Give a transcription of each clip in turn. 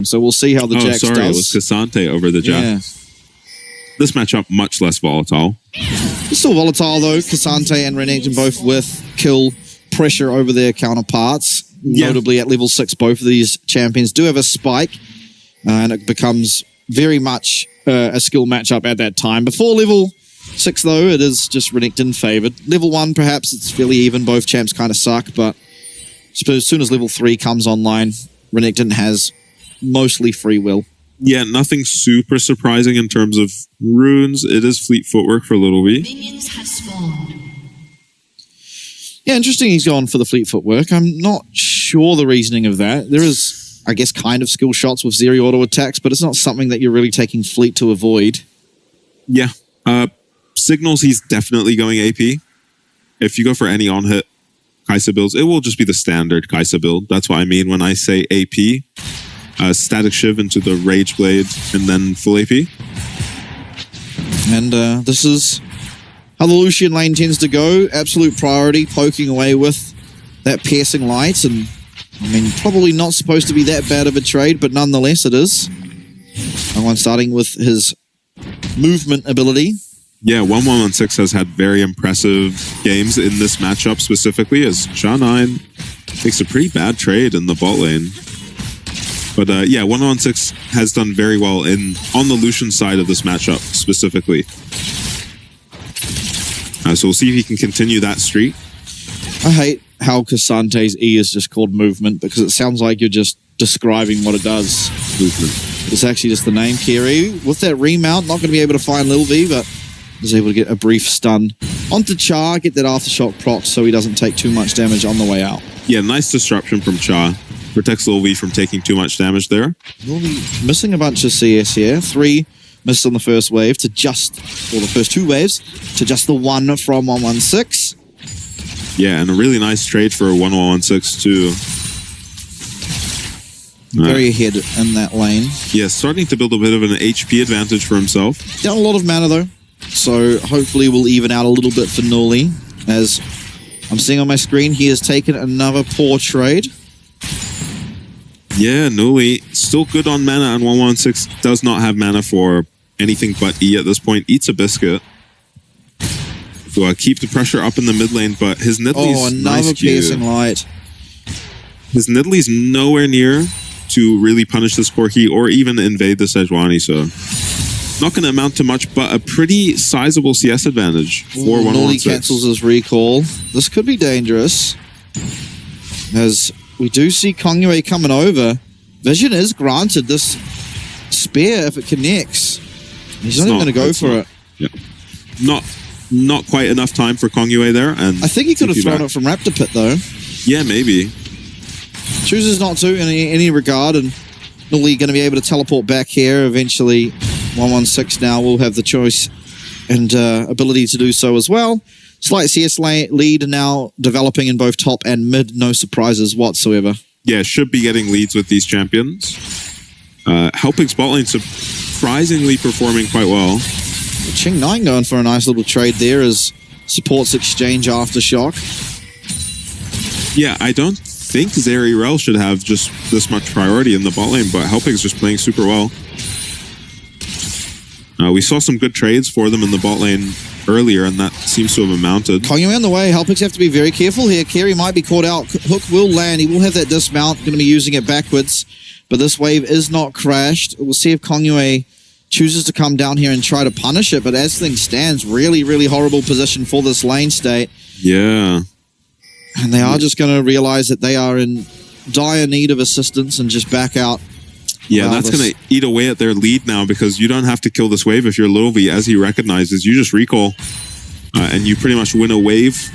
So we'll see how the Jax does. It was Cassante over the Jax. Yeah. This matchup, much less volatile. It's still volatile, though. Cassante and Renekton both with kill pressure over their counterparts. Yeah. Notably at level 6, both of these champions do have a spike. And it becomes very much a skill matchup at that time. Before level 6, though, it is just Renekton favored. Level 1, perhaps, it's fairly even. Both champs kind of suck, but as soon as level 3 comes online, Renekton has mostly free will. Yeah, nothing super surprising in terms of runes. It is fleet footwork for Little V. Minions have spawned. Yeah, interesting he's gone for the fleet footwork. I'm not sure the reasoning of that. There is, I guess, kind of skill shots with Zeri auto attacks, but it's not something that you're really taking fleet to avoid. Yeah. Signals he's definitely going AP. If you go for any on-hit Kai'Sa builds, it will just be the standard Kai'Sa build. That's what I mean when I say AP. Static Shiv into the Rage Blade and then full AP. And this is how the Lucian lane tends to go. Absolute priority, poking away with that piercing light. And I mean, probably not supposed to be that bad of a trade, but nonetheless it is. Someone starting with his movement ability. Yeah, 1116 has had very impressive games in this matchup specifically, as Sha9 takes a pretty bad trade in the bot lane. But yeah, 1116 has done very well on the Lucian side of this matchup specifically. So we'll see if he can continue that streak. I hate how Cassante's E is just called movement, because it sounds like you're just describing what it does. Movement. It's actually just the name. Kiri, with that remount, not going to be able to find Lil V, but is able to get a brief stun onto Char, get that aftershock proc so he doesn't take too much damage on the way out. Yeah, nice disruption from Char. Protects Lil V from taking too much damage there. Lil V missing a bunch of CS here. 3 missed on the first wave to just, or the first 2 waves, to just the 1 from 116. Yeah, and a really nice trade for 1116 too. Very ahead in that lane. Yeah, starting to build a bit of an HP advantage for himself. Down a lot of mana though. So hopefully we'll even out a little bit for Nuli. As I'm seeing on my screen, he has taken another poor trade. Yeah, Nuli, still good on mana, and 116 does not have mana for anything but E at this point. Eats a biscuit. So keep the pressure up in the mid lane, but his Nidalee's another piercing light. His Nidalee's nowhere near to really punish this Corki or even invade the Sejuani, so not going to amount to much, but a pretty sizable CS advantage for 116. Nuli cancels his recall. This could be dangerous, as we do see Kongyue coming over. Vision is granted this spear if it connects. He's not even going to go for it. Yeah. Not quite enough time for Kongyue there. And I think he could have thrown it from Raptor Pit though. Yeah, maybe. Chooses not to in any regard, and Nuli going to be able to teleport back here. Eventually, 116 now will have the choice and ability to do so as well. Slight CS lead now developing in both top and mid. No surprises whatsoever. Yeah, should be getting leads with these champions. Helping bot lane surprisingly performing quite well. Ching9 going for a nice little trade there as supports exchange aftershock. Yeah, I don't think Zeri Rel should have just this much priority in the bot lane, but Helping's just playing super well. We saw some good trades for them in the bot lane earlier, and that seems to have amounted. Kongyue on the way. Helpings have to be very careful here. Kerry might be caught out. Hook will land. He will have that dismount. Going to be using it backwards, but this wave is not crashed. We'll see if Kongyue chooses to come down here and try to punish it, but as things stands, really, really horrible position for this lane state. Yeah. And they are just going to realize that they are in dire need of assistance and just back out. Yeah, that's going to eat away at their lead now, because you don't have to kill this wave if you're Lil V, as he recognizes. You just recall, and you pretty much win a wave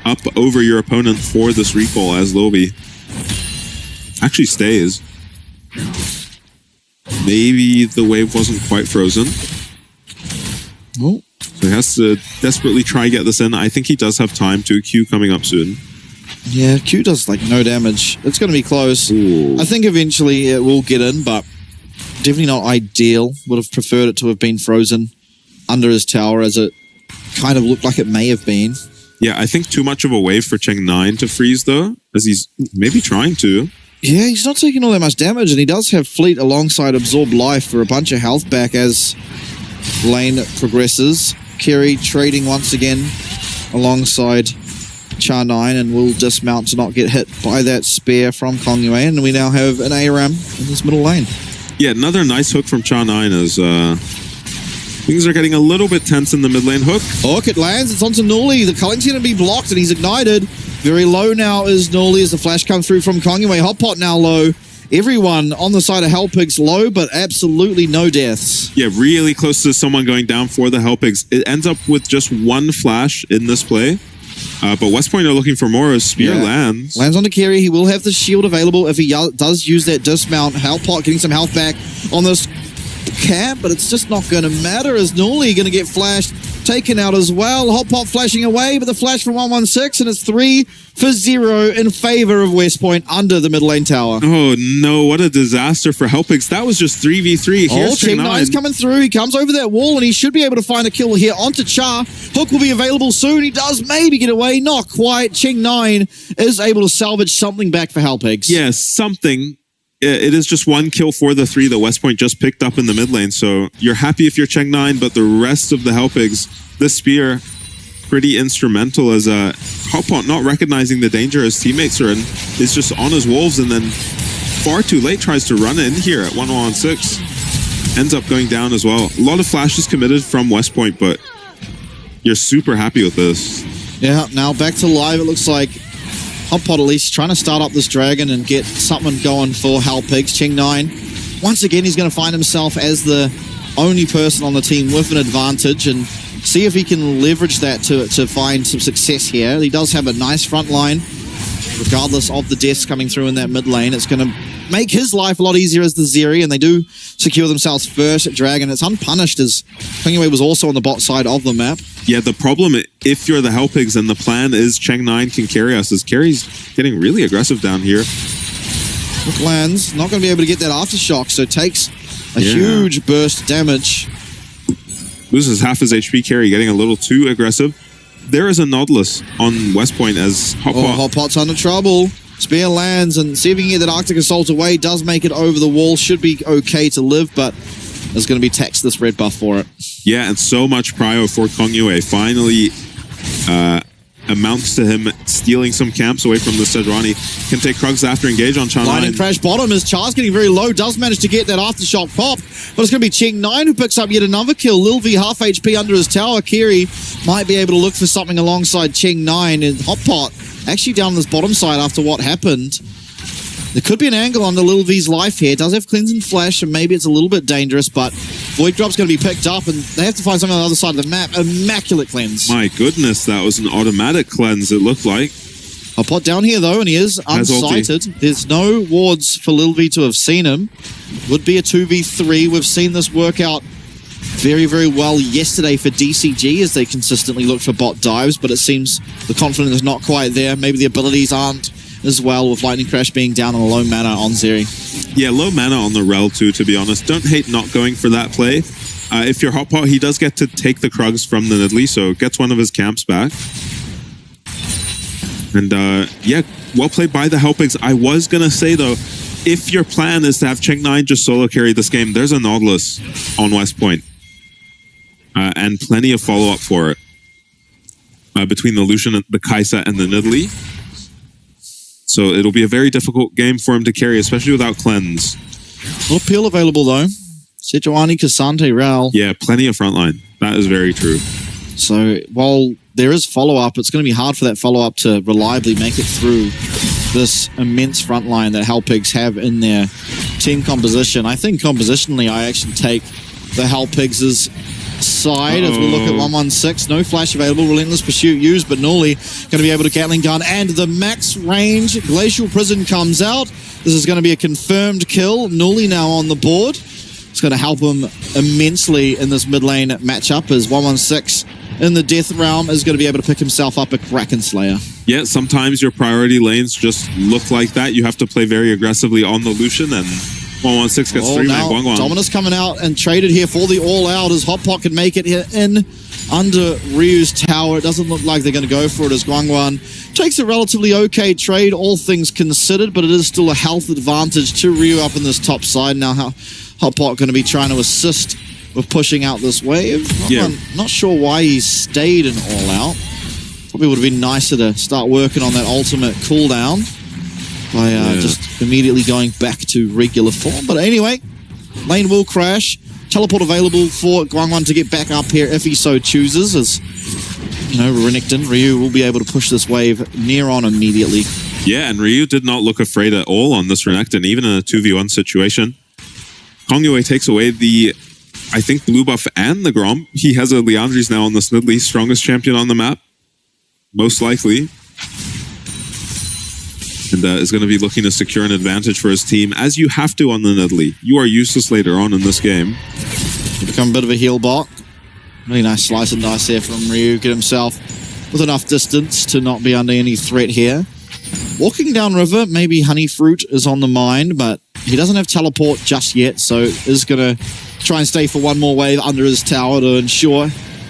up over your opponent for this recall as Lil V. Actually stays. Maybe the wave wasn't quite frozen. Oh. So he has to desperately try and get this in. I think he does have time to. Q coming up soon. Yeah, Q does like no damage. It's going to be close. Ooh. I think eventually it will get in, but definitely not ideal. Would have preferred it to have been frozen under his tower, as it kind of looked like it may have been. Yeah, I think too much of a wave for Cheng9 to freeze, though, as he's maybe trying to. Yeah, he's not taking all that much damage, and he does have Fleet alongside Absorb Life for a bunch of health back as lane progresses. Kerry trading once again alongside Char9, and will dismount to not get hit by that spear from Kongyue, and we now have an ARAM in this middle lane. Yeah, another nice hook from Char9 as things are getting a little bit tense in the mid lane. Hook, it lands, it's onto Nuli. The Culling's going to be blocked, and he's ignited. Very low now is Nuli as the flash comes through from Kongyue. Hotpot now low. Everyone on the side of Hellpigs low, but absolutely no deaths. Yeah, really close to someone going down for the Hellpigs. It ends up with just one flash in this play. But West Point are looking for more as Spear lands. Lands onto Kerry. He will have the shield available if he does use that dismount. Hellpot getting some health back on this camp, but it's just not going to matter as Nuli going to get flashed, taken out as well. Hotpot flashing away, but the flash from 116, and it's 3-0 in favor of West Point under the mid lane tower. Oh no, what a disaster for Hellpigs. That was just 3v3. Here's Ching9's coming through. He comes over that wall, and he should be able to find a kill here onto Char. Hook will be available soon. He does maybe get away. Not quite. Ching9 is able to salvage something back for Hellpigs. Yeah, something. It is just one kill for the 3 that West Point just picked up in the mid lane. So you're happy if you're Cheng9, but the rest of the Hellpigs, this spear, pretty instrumental as Hotpot not recognizing the danger his teammates are in, is just on his wolves, and then far too late tries to run in here at 1-on-6. Ends up going down as well. A lot of flashes committed from West Point, but you're super happy with this. Yeah, now back to live. It looks like Hotpot at least trying to start up this dragon and get something going for Hellpigs. Cheng9, once again, he's going to find himself as the only person on the team with an advantage and see if he can leverage that to find some success here. He does have a nice front line, regardless of the deaths coming through in that mid lane. It's going to make his life a lot easier as the Zeri, and they do secure themselves first at Dragon. It's unpunished as Kongyue was also on the bot side of the map. Yeah, the problem, if you're the Hellpigs and the plan is Cheng9 can carry us, is Kerry's getting really aggressive down here. Hook lands, not going to be able to get that aftershock, so takes a huge burst of damage. Loses half his HP. Kerry getting a little too aggressive. There is a Nautilus on West Point as Hotpot. Hotpot's under trouble. Spear lands, and see if he can get that Arctic Assault away. Does make it over the wall. Should be okay to live, but there's going to be taxed this red buff for it. Yeah, and so much prio for Kongyue. Finally amounts to him stealing some camps away from the Sejuani. Can take Krugs after engage on Char9. Lightning Crash bottom as Char's getting very low. Does manage to get that aftershock pop, but it's going to be Cheng9 who picks up yet another kill. Lil V half HP under his tower. Kerry might be able to look for something alongside Cheng9, and Hotpot actually down this bottom side after what happened. There could be an angle on the Lil V's life here. It does have Cleanse and Flash, and maybe it's a little bit dangerous, but Void Drop's going to be picked up, and they have to find something on the other side of the map. Immaculate Cleanse. My goodness, that was an automatic cleanse, it looked like. Hotpot down here, though, and he is unsighted. There's no wards for Lil V to have seen him. Would be a 2v3. We've seen this work out very, very well yesterday for DCG as they consistently look for bot dives, but it seems the confidence is not quite there. Maybe the abilities aren't as well, with Lightning Crash being down on a low mana on Zeri. Yeah, low mana on the Rel too, to be honest. Don't hate not going for that play. If you're Hotpot, he does get to take the Krugs from the Nidalee, so gets one of his camps back. And yeah, well played by the Hellpigs. I was going to say, though, if your plan is to have Cheng9 just solo carry this game, there's a Nautilus on West Point. And plenty of follow-up for it. Between the Lucian, the Kaisa, and the Nidalee. So it'll be a very difficult game for him to carry, especially without Cleanse. No peel available, though. Sejuani, Cassante, Ral. Yeah, plenty of frontline. That is very true. So while there is follow-up, it's going to be hard for that follow-up to reliably make it through this immense frontline that Hellpigs have in their team composition. I think compositionally, I actually take the Hellpigs' side as we look at 116. No flash available. Relentless Pursuit used, but Nuli going to be able to Gatling gun, and the max range Glacial Prison comes out. This is going to be a confirmed kill. Nuli now on the board. It's going to help him immensely in this mid lane matchup as 116 in the death realm is going to be able to pick himself up a Kraken Slayer. Yeah, sometimes your priority lanes just look like that. You have to play very aggressively on the Lucian, and 116 gets 3 man Guangguang. Dominus coming out and traded here for the all-out as Hotpot can make it in under Ryu's tower. It doesn't look like they're going to go for it as Guangwan takes a relatively okay trade, all things considered, but it is still a health advantage to Ryu up in this top side. Now, how Hotpot going to be trying to assist with pushing out this wave? I'm not sure why he stayed in All Out. Probably would have been nicer to start working on that ultimate cooldown by just immediately going back to regular form. But anyway, lane will crash. Teleport available for Guangwan to get back up here if he so chooses, as you know, Renekton, Ryu will be able to push this wave near on immediately. Yeah, and Ryu did not look afraid at all on this Renekton, even in a 2v1 situation. Kongyue takes away the, I think, blue buff and the Grom. He has a Liandry's now on the Snidley, strongest champion on the map. Most likely. And is going to be looking to secure an advantage for his team, as you have to on the Nidalee. You are useless later on in this game. Become a bit of a heal bot. Really nice slice and dice there from Ryu. Get himself with enough distance to not be under any threat here. Walking down river, maybe Honey Fruit is on the mind, but he doesn't have teleport just yet, so is going to try and stay for one more wave under his tower to ensure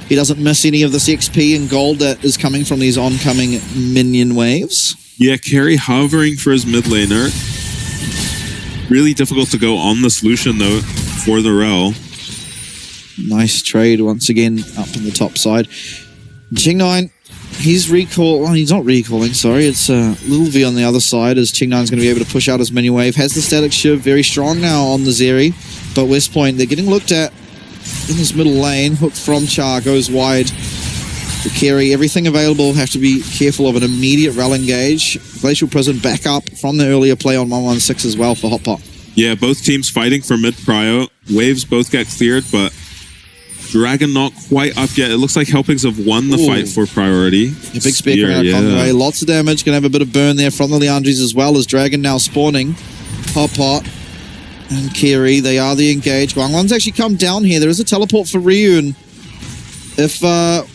he doesn't miss any of this XP and gold that is coming from these oncoming minion waves. Yeah, Carry hovering for his mid laner. Really difficult to go on the solution, though, for the Rel. Nice trade once again up in the top side. Ching9, he's he's not recalling, sorry. It's Little V on the other side, as Ching9's going to be able to push out his mini wave. Has the static shiv very strong now on the Zeri, but West Point, they're getting looked at in this middle lane. Hook from Char goes wide to carry. Everything available. Have to be careful of an immediate rel engage. Glacial Prison back up from the earlier play on 116 as well for Hotpot. Yeah, both teams fighting for mid prio. Waves both get cleared, but Dragon not quite up yet. It looks like Helpings have won the fight for priority. A big spear coming out of Conway. Lots of damage. Gonna have a bit of burn there from the Liandrys as well, as Dragon now spawning. Hotpot and Kiri, they are the engage. Guangwan's actually come down here. There is a teleport for Ryu, and if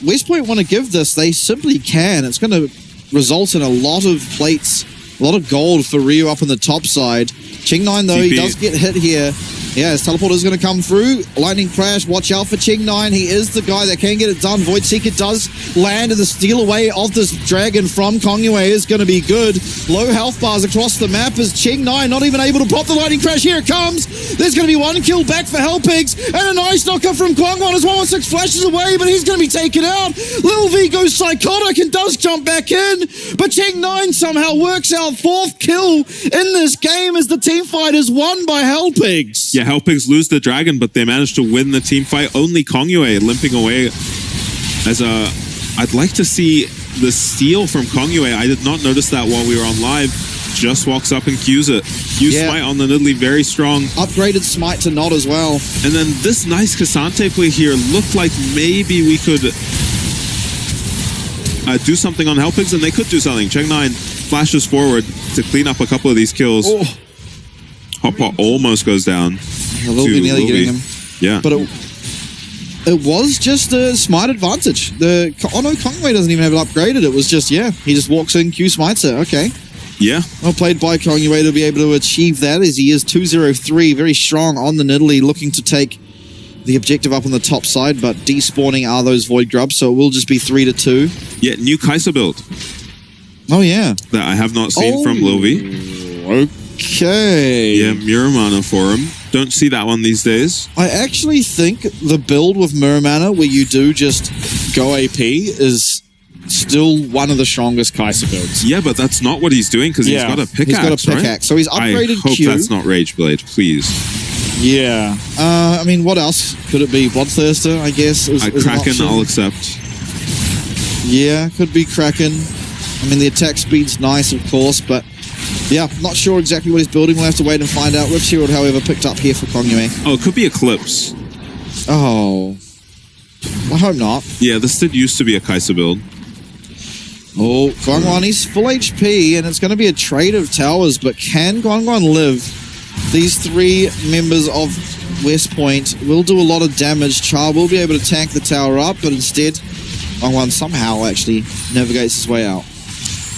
West Point want to give this, they simply can. It's going to result in a lot of plates, a lot of gold for Ryu up on the top side. Ching9, though, he does get hit here. Yeah, his teleport is going to come through. Lightning Crash, watch out for Ching9. He is the guy that can get it done. Void Seeker does land, and the steal away of this dragon from Kongyue is going to be good. Low health bars across the map as Ching9 not even able to pop the Lightning Crash. Here it comes. There's going to be one kill back for Hellpigs, and a nice knocker from Guangwan as 116 flashes away, but he's going to be taken out. Lil V goes psychotic and does jump back in, but Ching9 somehow works out fourth kill in this game as the team fight is won by Hellpigs. Yeah, Hellpigs lose the dragon, but they managed to win the team fight. Only Kongyue limping away. As I'd like to see the steal from Kongyue. I did not notice that while we were on live. Just walks up and Qs it. Smite on the Nidalee, very strong. Upgraded Smite to not as well. And then this nice Cassante play here looked like maybe we could do something on Hellpigs, and they could do something. Ching9 flashes forward to clean up a couple of these kills. Hotpot almost goes down. A little bit nearly getting him. Yeah. But it was just a Smite advantage. Oh no, Kongyue doesn't even have it upgraded. It was just, he just walks in, Q smites it. Okay. Yeah. Well played by Kongyue to be able to achieve that, as he is 2-0-3, very strong on the Nidalee, looking to take the objective up on the top side, but despawning are those Void Grubs, so it will just be 3-2. Yeah, new Kai'Sa build. Oh yeah. That I have not seen from Lil V. Okay. Yeah, Muramana for him. Don't see that one these days. I actually think the build with Muramana, where you do just go AP, is still one of the strongest Kai'Sa builds. Yeah, but that's not what he's doing, because he's got a pickaxe, he's got a pickaxe, right? So he's upgraded I hope Q. that's not Rageblade, please. Yeah. I mean, what else could it be? Bloodthirster, I guess. Is Kraken, I'll accept. Yeah, could be Kraken. I mean, the attack speed's nice, of course, but yeah, not sure exactly what he's building. We'll have to wait and find out. Rift Herald, however, picked up here for Kongyue. Oh, it could be Eclipse. Oh. I hope not. Yeah, this did used to be a Kai'Sa build. Oh, Guangwan, he's full HP, and it's going to be a trade of towers, but can Guangwan live? These three members of West Point will do a lot of damage. Char will be able to tank the tower up, but instead, Guangwan somehow actually navigates his way out.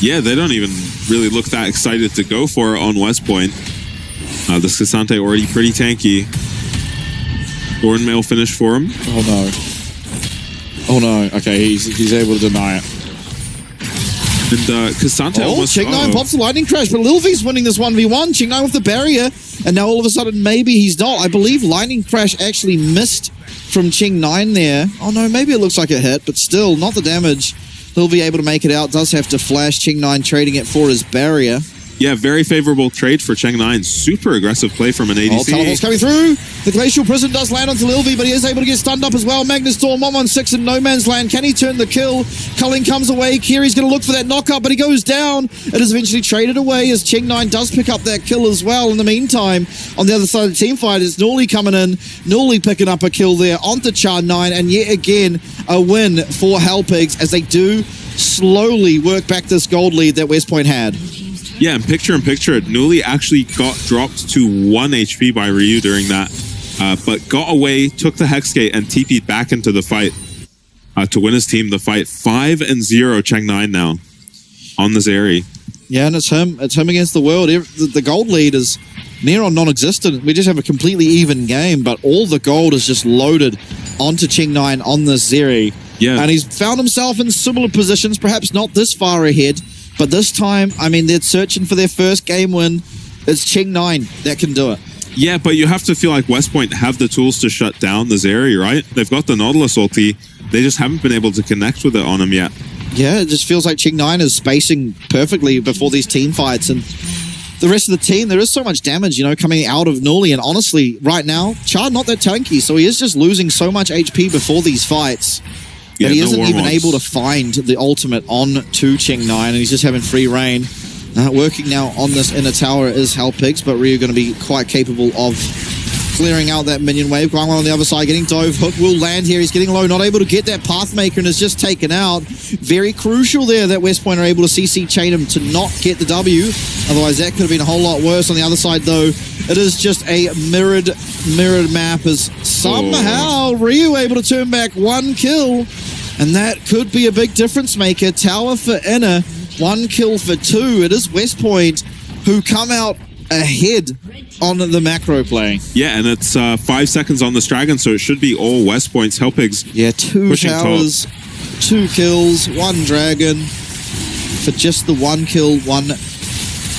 Yeah, they don't even really look that excited to go for it on West Point. This Cassante already pretty tanky. Thornmail finish for him. Oh no. Oh no, okay, he's able to deny it. And K'Sante almost... Ching9 pops the lightning crash, but Lil V's winning this 1v1. Ching9 with the barrier, and now all of a sudden maybe he's not. I believe lightning crash actually missed from Ching9 there. Oh no, maybe it looks like it hit, but still, not the damage. He'll be able to make it out, does have to flash. Ching9 trading it for his barrier. Yeah, very favorable trade for Cheng9. Super aggressive play from an ADC. Teleport's coming through. The Glacial Prison does land onto Lil V, but he is able to get stunned up as well. Magnus Storm 116 in no man's land. Can he turn the kill? Culling comes away. Kiri's going to look for that knockup, but he goes down. It is eventually traded away as Cheng9 does pick up that kill as well. In the meantime, on the other side of the team fight, it's Nuli coming in. Nuli picking up a kill there onto Char9, and yet again, a win for Hellpigs as they do slowly work back this gold lead that West Point had. Yeah, and picture in picture, Nuli actually got dropped to 1 HP by Ryu during that, but got away, took the Hex Gate, and TP'd back into the fight to win his team the fight. 5-0 Cheng9 now on the Zeri. Yeah, and it's him against the world. The gold lead is near on non-existent. We just have a completely even game, but all the gold is just loaded onto Cheng9 on the Zeri. Yeah. And he's found himself in similar positions, perhaps not this far ahead, but this time, I mean, they're searching for their first game win. It's Cheng9 that can do it. Yeah, but you have to feel like West Point have the tools to shut down the Zeri, right? They've got the Nautilus ulti. They just haven't been able to connect with it on him yet. Yeah, it just feels like Cheng9 is spacing perfectly before these team fights. And the rest of the team, there is so much damage, you know, coming out of Nuli. And honestly, right now, Char not that tanky, so he is just losing so much HP before these fights. Yeah, that he isn't even warm-ups. able to find the ultimate on to Cheng9, and he's just having free reign. Working now on this inner tower is Hellpigs, but Ryu going to be quite capable of clearing out that minion wave. Guangwan on the other side, getting dove. Hook will land here. He's getting low, not able to get that Pathmaker, and is just taken out. Very crucial there that West Point are able to CC chain him to not get the W. Otherwise, that could have been a whole lot worse. On the other side, though, it is just a mirrored map as somehow Ryu able to turn back one kill. And that could be a big difference maker. Tower for inner, 1 kill for 2. It is West Point who come out ahead on the macro play. Yeah, and it's 5 seconds on this dragon, so it should be all West Points. Hellpigs. Yeah, 2 towers, 2 kills, 1 dragon for just the 1 kill, 1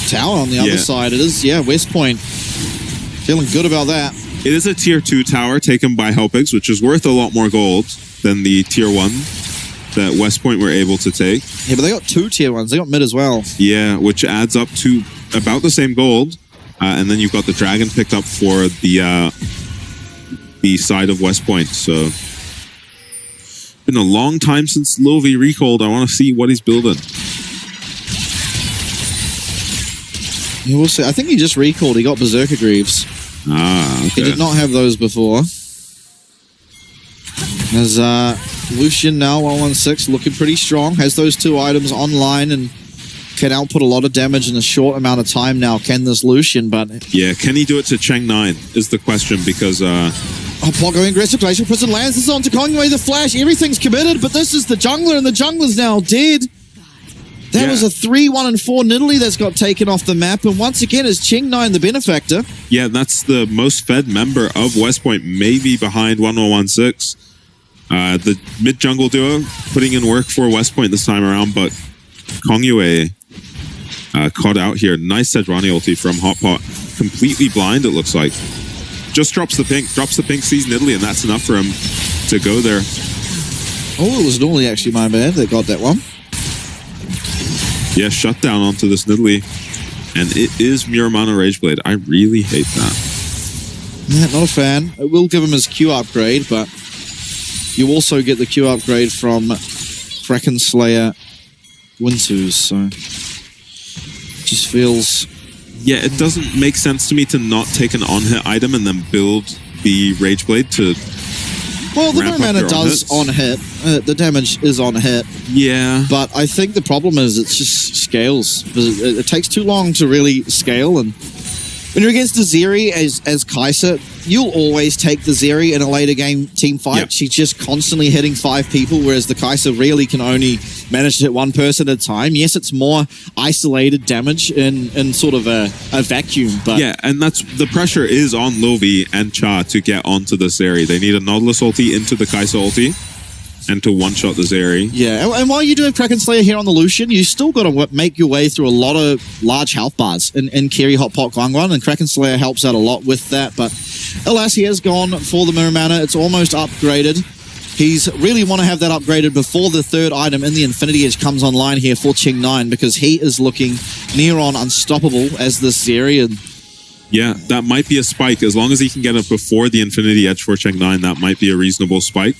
tower on the other side. It is, West Point feeling good about that. It is a tier 2 tower taken by Hellpigs, which is worth a lot more gold than the tier 1 that West Point were able to take. Yeah, but they got 2 tier 1s. They got mid as well. Yeah, which adds up to about the same gold. And then you've got the dragon picked up for the side of West Point. So, been a long time since Lovi recalled. I want to see what he's building. Yeah, we'll see. I think he just recalled. He got Berserker Greaves. Ah, okay. He did not have those before. As Lucian now, 116, looking pretty strong. Has those 2 items online and can output a lot of damage in a short amount of time now. Can this Lucian, but... Yeah, can he do it to Cheng9 is the question, because... Plot going aggressive. Glacial Prison lands this on to Kongwei the Flash. Everything's committed, but this is the jungler, and the jungler's now dead. That was a 3-1 and 4 Nidalee that's got taken off the map, and once again, is Cheng9 the benefactor. Yeah, that's the most fed member of West Point, maybe behind 1016. The mid-jungle duo putting in work for West Point this time around, but Kongyue caught out here. Nice Sejuani ulti from Hotpot. Completely blind, it looks like. Just drops the pink, sees Nidalee, and that's enough for him to go there. Oh, it was normally actually my bad that got that one. Yeah, shut down onto this Nidalee. And it is Muramana Rageblade. I really hate that. Yeah, not a fan. It will give him his Q upgrade, but you also get the Q upgrade from Kraken Slayer Winsus, so just feels... Yeah, it doesn't make sense to me to not take an on-hit item and then build the Rageblade to... Well, the Muramana does on-hit. The damage is on-hit. Yeah. But I think the problem is it just scales. It takes too long to really scale, and when you're against the Zeri as Kai'Sa, you'll always take the Zeri in a later game team fight. Yep. She's just constantly hitting 5 people, whereas the Kai'Sa really can only manage to hit 1 person at a time. Yes, it's more isolated damage in sort of a vacuum, but... Yeah, and that's the pressure is on Lovi and Cha to get onto the Zeri. They need a Nautilus ulti into the Kai'Sa ulti. and to one-shot the Zeri. Yeah, and while you do have Kraken Slayer here on the Lucian, you still got to make your way through a lot of large health bars in Kerry, Hot Pot, Guangguan, and Kraken Slayer helps out a lot with that. But alas, he has gone for the Mirror Mana. It's almost upgraded. He's really want to have that upgraded before the third item in the Infinity Edge comes online here for Ching9, because he is looking near on unstoppable as this Zeri. And yeah, that might be a spike. As long as he can get it before the Infinity Edge for Cheng9, that might be a reasonable spike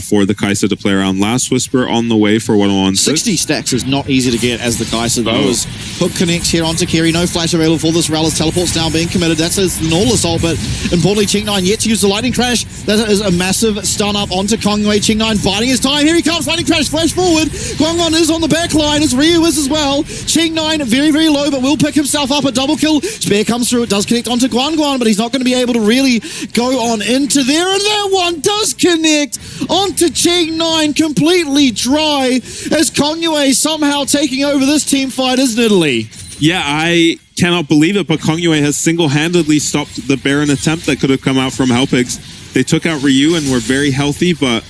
for the Kai'Sa to play around. Last Whisper on the way for 101. 60 stacks is not easy to get as the Kai'Sa though. As Hook connects here onto Kerry. No flash available for this Rallis. Teleport's now being committed. That's his Null Assault, but importantly, Ching9 yet to use the Lightning Crash. That is a massive stun up onto Kongwei. Ching9 biding his time. Here he comes. Lightning Crash, flash forward. Guangguan is on the back line, as Ryu is as well. Ching9 very, very low, but will pick himself up. A double kill. Spear comes through. It does connect onto Guangguan, but he's not going to be able to really go on into there. And that one does connect onto Ching9, completely dry, as Kongwei somehow taking over this team fight, isn't it, Lee? Yeah, I cannot believe it, but Kongwei has single-handedly stopped the Baron attempt that could have come out from Hellpigs. They took out Ryu and were very healthy, but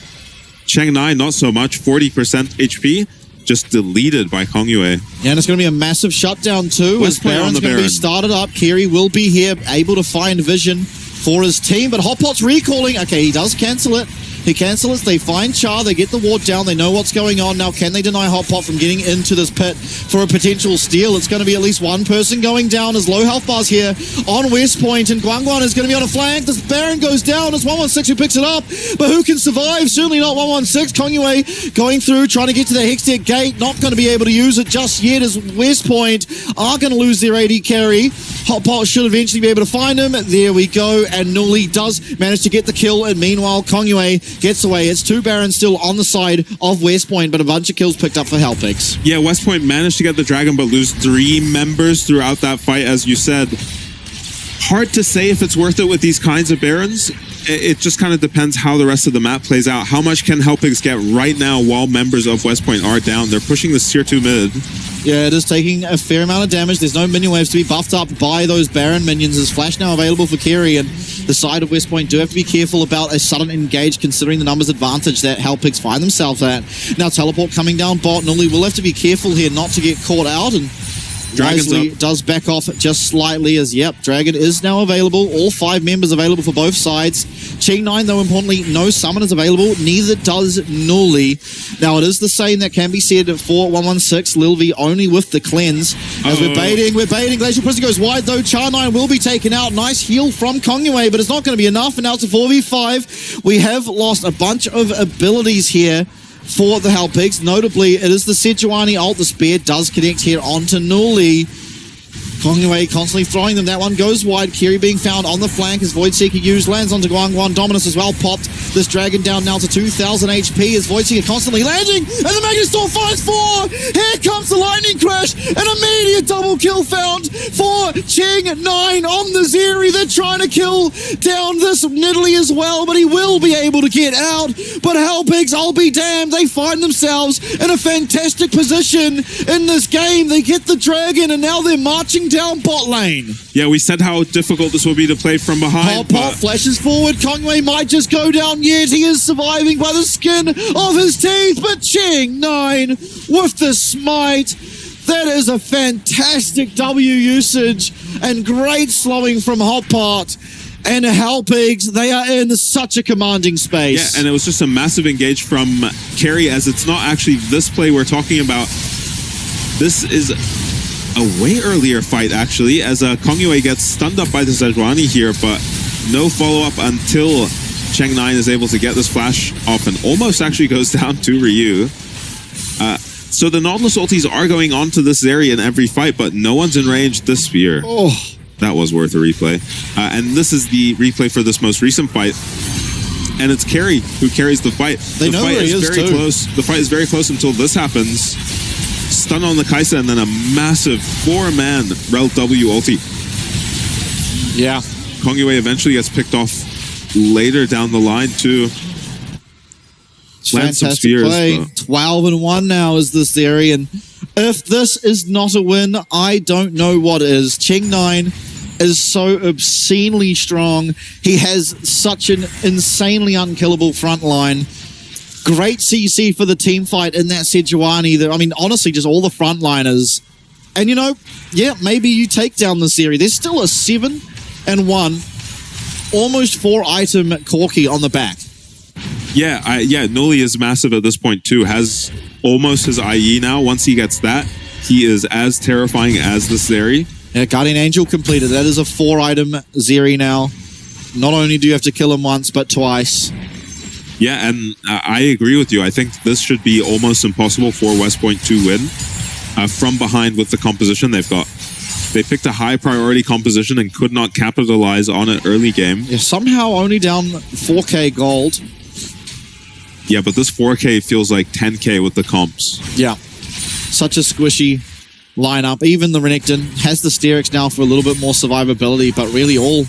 Cheng9 not so much. 40% HP, just deleted by Kongwei. Yeah, and it's going to be a massive shutdown too, as Baron's going to be started up. Kerry will be here, able to find vision for his team, but Hotpot's recalling. Okay, he does cancel it. He cancels it. They find Char. They get the ward down. They know what's going on. Now, can they deny Hotpot from getting into this pit for a potential steal? It's going to be at least one person going down as low health bars here on West Point, and Guangguan is going to be on a flank. This Baron goes down. It's 116 who picks it up, but who can survive? Certainly not 116. Kongwei going through, trying to get to the Hextech gate. Not going to be able to use it just yet, as West Point are going to lose their AD carry. Hotpot should eventually be able to find him. There we go, and Nuli does manage to get the kill, and meanwhile, Kongwei gets away. It's two Barons still on the side of West Point, but a bunch of kills picked up for Hellpigs. Yeah, West Point managed to get the Dragon, but lose 3 members throughout that fight, as you said. Hard to say if it's worth it with these kinds of Barons. It just kind of depends how the rest of the map plays out. How much can Hellpigs get right now while members of West Point are down? They're pushing this tier 2 mid. Yeah, it is taking a fair amount of damage. There's no minion waves to be buffed up by those Baron minions. There's Flash now available for Kerry, and the side of West Point do have to be careful about a sudden engage, considering the numbers advantage that Hellpigs find themselves at. Now, Teleport coming down bot. Nuli will have to be careful here not to get caught out, and Wisely does back off just slightly, as, yep, Dragon is now available. All 5 members available for both sides. Ching9, though, importantly, no summoners available. Neither does Nuli. Now, it is the same that can be said for 116. Lil V only with the cleanse. As we're baiting. Glacial Prison goes wide, though. Char9 will be taken out. Nice heal from Kongwei, but it's not going to be enough. And now it's a 4v5. We have lost a bunch of abilities here for the Hellpigs. Notably, it is the Sejuani ult. The spear does connect here onto Nuli. Kongwei constantly throwing them. That one goes wide. Kerry being found on the flank as Voidseeker used. Lands onto Guangguan. Dominus as well popped. This Dragon down now to 2,000 HP as Voidseeker constantly landing. And the Megastorm finds 4. Here comes the Lightning Crash. An immediate double kill found for Ching9 on the Zeri. They're trying to kill down this Nidalee as well, but he will be able to get out. But Hellpigs, I'll be damned, they find themselves in a fantastic position in this game. They get the Dragon, and now they're marching down bot lane. Yeah, we said how difficult this will be to play from behind. Pop flashes forward. Kongwei might just go down yet. He is surviving by the skin of his teeth, but Ching9 with the smite. That is a fantastic W usage and great slowing from Hotpot. And Hellpigs, they are in such a commanding space. Yeah, and it was just a massive engage from Kerry, as it's not actually this play we're talking about. This is a way earlier fight, actually, as Kongwei gets stunned up by the Sejuani here, but no follow-up until Cheng9 is able to get this flash off and almost actually goes down to Ryu. So the Nautilus ultis are going on to this area in every fight, but no one's in range. This spear. Oh, that was worth a replay. And this is the replay for this most recent fight. And it's Kerry who carries the fight. They know where he is very close. The fight is very close until this happens. Stun on the Kai'Sa, and then a massive 4-man Rel W ulti. Yeah. Kongwei eventually gets picked off later down the line too. Fantastic play. 12-1 now is this area, and if this is not a win, I don't know what is. Ching9 is so obscenely strong. He has such an insanely unkillable front line. Great CC for the team fight in that Sejuani. I mean, honestly, just all the frontliners. And, you know, yeah, maybe you take down the series. There's still a 7-1, almost 4-item Corki on the back. Yeah, Nuli is massive at this point, too. Has almost his IE now. Once he gets that, he is as terrifying as the Zeri. Yeah, Guardian Angel completed. That is a 4-item Zeri now. Not only do you have to kill him once, but twice. Yeah, and I agree with you. I think this should be almost impossible for West Point to win. From behind with the composition they've got. They picked a high priority composition and could not capitalize on it early game. Yeah, somehow only down 4k gold. Yeah, but this 4k feels like 10k with the comps. Yeah. Such a squishy lineup. Even the Renekton has the Sterix now for a little bit more survivability, but really all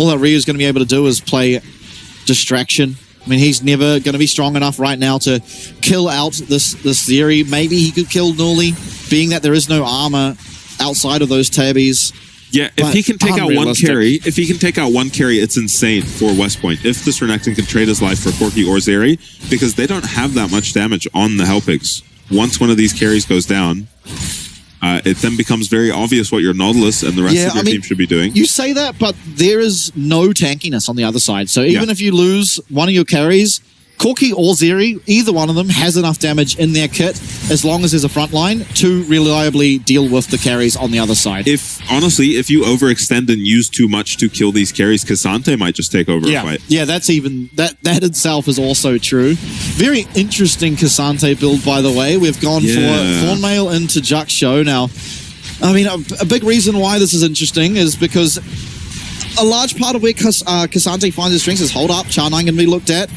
that Ryu's going to be able to do is play distraction. I mean, he's never going to be strong enough right now to kill out this Zeri. Maybe he could kill Nuli, being that there is no armor outside of those tabbies. Yeah, if he can take out one carry, it's insane for West Point. If this Renekton can trade his life for Corki or Zeri, because they don't have that much damage on the Hellpigs. Once one of these carries goes down, it then becomes very obvious what your Nautilus and the rest of your team should be doing. You say that, but there is no tankiness on the other side. So even if you lose one of your carries, Corki or Zeri, either one of them has enough damage in their kit as long as there's a front line to reliably deal with the carries on the other side. Honestly, if you overextend and use too much to kill these carries, Cassante might just take over a fight. Yeah, that's even that itself is also true. Very interesting Cassante build, by the way. We've gone for Thornmail into Juck Show. Now, I mean, a big reason why this is interesting is because a large part of where Cassante finds his strengths is hold up, Char9 can be looked at.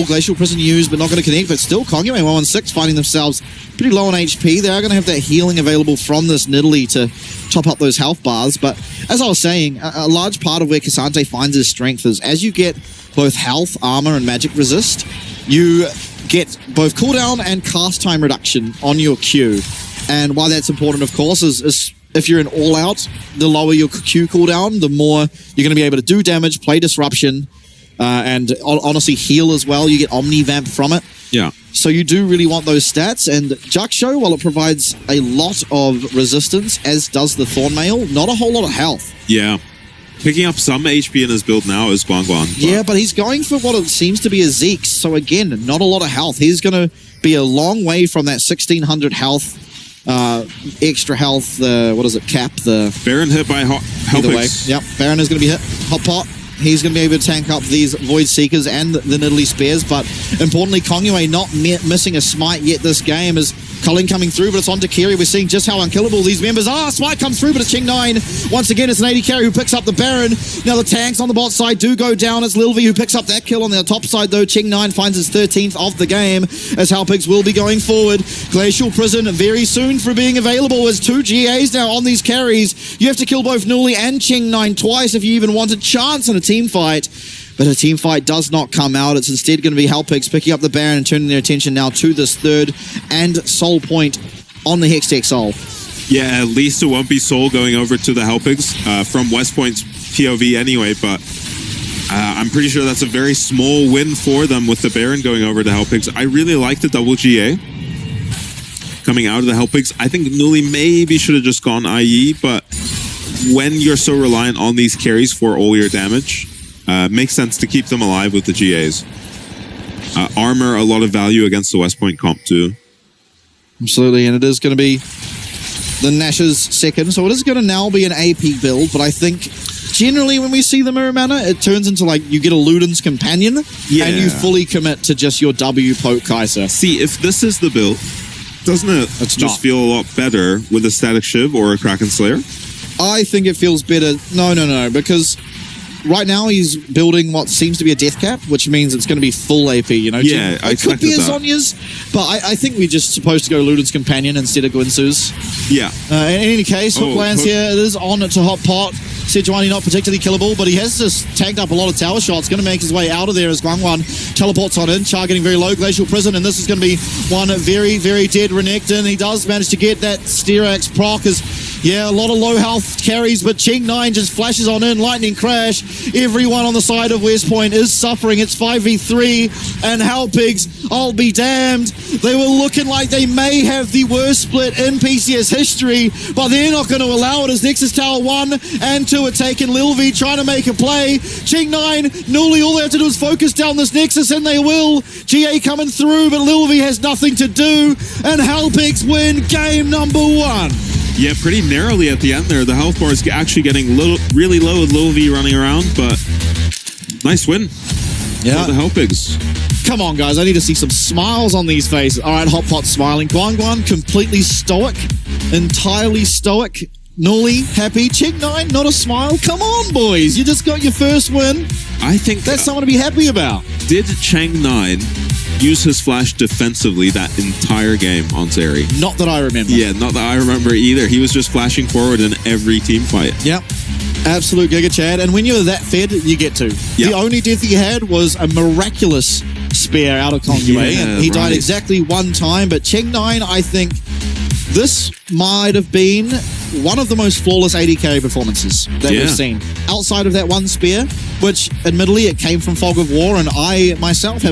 Glacial Prison used, but not going to connect. But still, Kongyue 116 finding themselves pretty low on HP. They are going to have that healing available from this Nidalee to top up those health bars. But as I was saying, a large part of where Cassante finds his strength is as you get both health, armor, and magic resist, you get both cooldown and cast time reduction on your Q. And why that's important, of course, is if you're in all-out, the lower your Q cooldown, the more you're going to be able to do damage, play disruption, and honestly heal as well. You get Omni-Vamp from it. Yeah. So you do really want those stats. And Juxo, while it provides a lot of resistance, as does the Thornmail, not a whole lot of health. Yeah. Picking up some HP in his build now is Guan. Yeah, but he's going for what it seems to be a Zeke. So again, not a lot of health. He's going to be a long way from that 1600 health, extra health, cap? The Baron hit by Hellpigs. Yep, Baron is going to be hit. Hot pot. He's going to be able to tank up these Void Seekers and the Nidalee Spears, but importantly, Kongyue not missing a smite yet this game as Culling coming through, but it's on to Kiri. We're seeing just how unkillable these members are. Smite comes through, but it's Ching9. Once again, it's an AD carry who picks up the Baron. Now the tanks on the bot side do go down. It's Lilvi who picks up that kill on the top side, though. Ching9 finds his 13th of the game as Hellpigs will be going forward. Glacial Prison very soon for being available as 2 GAs now on these carries. You have to kill both Nuli and Ching9 twice if you even want a chance in a team fight. But a team fight does not come out. It's instead going to be Hellpigs picking up the Baron and turning their attention now to this third and soul point on the Hextech Soul. Yeah, at least it won't be Soul going over to the Hellpigs from West Point's POV anyway, but I'm pretty sure that's a very small win for them with the Baron going over to Hellpigs. I really like the double GA coming out of the Hellpigs. I think Nuli maybe should have just gone IE, but when you're so reliant on these carries for all your damage, makes sense to keep them alive with the GAs. Armor, a lot of value against the West Point comp too. Absolutely, and it is going to be the Nash's second, so it is going to now be an AP build, but I think generally when we see the Mirror Mana, it turns into like you get a Luden's Companion, and you fully commit to just your W poke Kaiser. See, if this is the build, doesn't it just feel a lot better with a Static Shiv or a Kraken Slayer? I think it feels better. No, because right now he's building what seems to be a death cap, which means it's going to be full AP, you know? Yeah, it could be a Zonya's, but I think we're just supposed to go Luden's Companion instead of Guinsu's. Yeah. In any case, Hook lands here. It is on to Hot Pot. Sejuani not particularly killable, but he has just tagged up a lot of tower shots. Going to make his way out of there as Guangwan teleports on in. Char getting very low. Glacial Prison, and this is going to be one very, very dead Renekton. He does manage to get that Styrax proc as Yeah, a lot of low health carries, but Ching9 just flashes on in, lightning crash. Everyone on the side of West Point is suffering. It's 5v3, and Hellpigs, I'll be damned. They were looking like they may have the worst split in PCS history, but they're not going to allow it as Nexus Tower 1 and 2 are taken. Lil V trying to make a play. Ching9, Nuli, all they have to do is focus down this Nexus, and they will. GA coming through, but Lil V has nothing to do, and Hellpigs win game number 1. Yeah, pretty narrowly at the end there. The health bar is actually getting really low with Lil V running around, but nice win. Yeah, for the Hellpigs. Come on, guys. I need to see some smiles on these faces. All right, Hot Pot smiling. Guan completely stoic. Entirely stoic. Nuli, happy. Ching9, not a smile. Come on, boys. You just got your first win. I think that's something to be happy about. Did Chang9 use his flash defensively that entire game on Zeri? Not that I remember. Yeah, not that I remember either. He was just flashing forward in every team fight. Yep. Absolute Giga Chad. And when you're that fed, you get to. Yep. The only death he had was a miraculous spear out of Kongwei, and he died exactly one time. But Cheng9, I think this might have been one of the most flawless AD carry performances that we've seen. Outside of that one spear, which admittedly it came from Fog of War, and I myself have